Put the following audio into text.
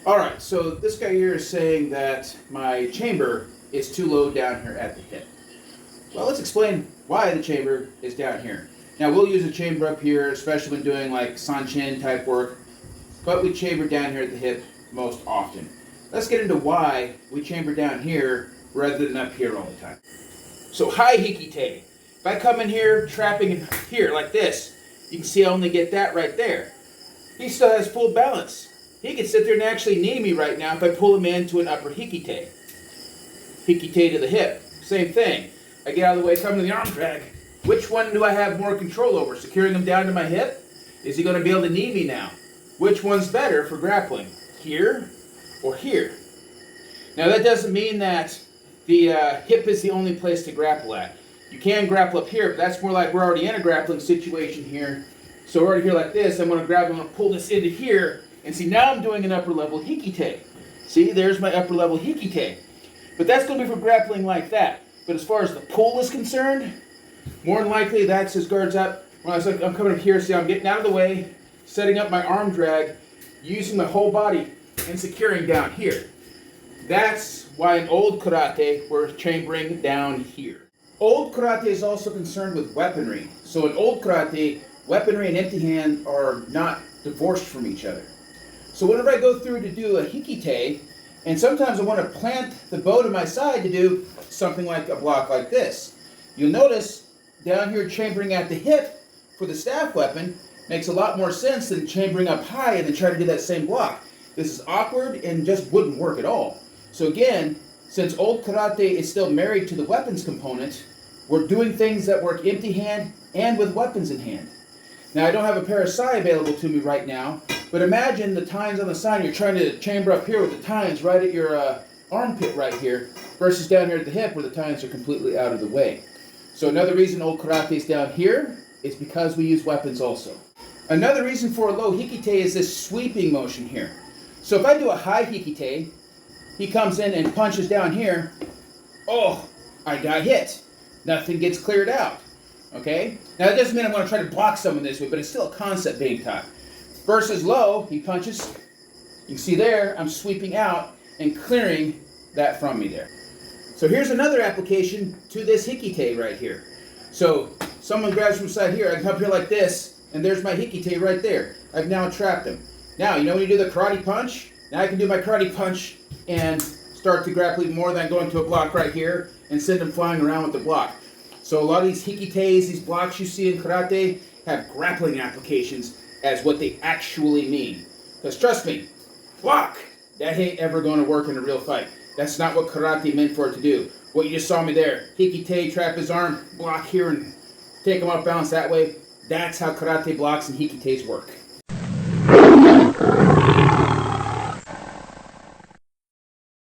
Alright, so this guy here is saying that my chamber is too low down here at the hip. Well, let's explain why the chamber is down here. Now, we'll use a chamber up here, especially when doing like sanchin type work, but we chamber down here at the hip most often. Let's get into why we chamber down here rather than up here all the time. So, high hikite. If I come in here, trapping in here like this, you can see I only get that right there. He still has full balance. He can sit there and actually knee me right now if I pull him into an upper hikite. Hikite to the hip, same thing. I get out of the way, come to the arm drag. Which one do I have more control over? Securing him down to my hip? Is he going to be able to knee me now? Which one's better for grappling? Here or here? Now that doesn't mean that the hip is the only place to grapple at. You can grapple up here, but that's more like we're already in a grappling situation here. So we're already here like this. I'm going to grab him and pull this into here. And see, now I'm doing an upper level hikite. See, there's my upper level hikite. But that's going to be for grappling like that. But as far as the pull is concerned, more than likely that's his guards up. When I'm coming up here, see, I'm getting out of the way, setting up my arm drag, using my whole body, and securing down here. That's why in old karate, we're chambering down here. Old karate is also concerned with weaponry. So in old karate, weaponry and empty hand are not divorced from each other. So whenever I go through to do a hikite, and sometimes I want to plant the bow to my side to do something like a block like this. You'll notice down here chambering at the hip for the staff weapon makes a lot more sense than chambering up high and then try to do that same block. This is awkward and just wouldn't work at all. So again, since old karate is still married to the weapons component, we're doing things that work empty hand and with weapons in hand. Now I don't have a pair of sai available to me right now, but imagine the tines on the side, you're trying to chamber up here with the tines right at your armpit right here, versus down here at the hip where the tines are completely out of the way. So another reason old karate is down here is because we use weapons also. Another reason for a low hikite is this sweeping motion here. So if I do a high hikite, he comes in and punches down here, oh, I got hit. Nothing gets cleared out. Okay? Now that doesn't mean I'm going to try to block someone this way, but it's still a concept being taught. Versus low, he punches. You can see there, I'm sweeping out and clearing that from me there. So here's another application to this hikite right here. So someone grabs from the side here, I come up here like this, and there's my hikite right there. I've now trapped him. Now, you know when you do the karate punch? Now I can do my karate punch and start to grapple even more than going to a block right here and send him flying around with the block. So a lot of these hikites, these blocks you see in karate, have grappling applications as what they actually mean. Because trust me, block, that ain't ever going to work in a real fight. That's not what karate meant for it to do. What you just saw me there, hikite, trap his arm, block here and take him off balance that way. That's how karate blocks and hikites work.